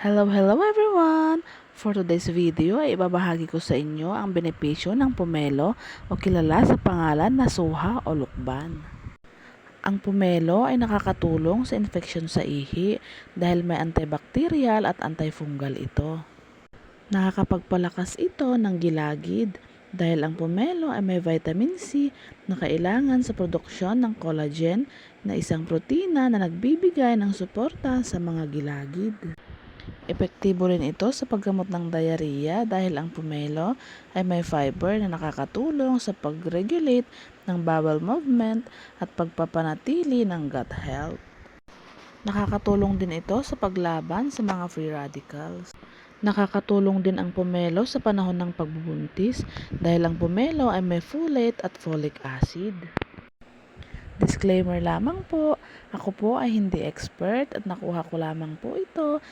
Hello everyone! For today's video ay ibabahagi ko sa inyo ang benepisyo ng pomelo o kilala sa pangalan na suha o lukban. Ang pomelo ay nakakatulong sa infeksyon sa ihi dahil may antibacterial at antifungal ito. Nakakapagpalakas ito ng gilagid dahil ang pomelo ay may vitamin C na kailangan sa produksyon ng collagen na isang protina na nagbibigay ng suporta sa mga gilagid. Epektibo rin ito sa paggamot ng diarrhea dahil ang pomelo ay may fiber na nakakatulong sa pag-regulate ng bowel movement at pagpapanatili ng gut health. Nakakatulong din ito sa paglaban sa mga free radicals. Nakakatulong din ang pomelo sa panahon ng pagbubuntis dahil ang pomelo ay may folate at folic acid. Disclaimer lamang po, ako po ay hindi expert at nakuha ko lamang po ito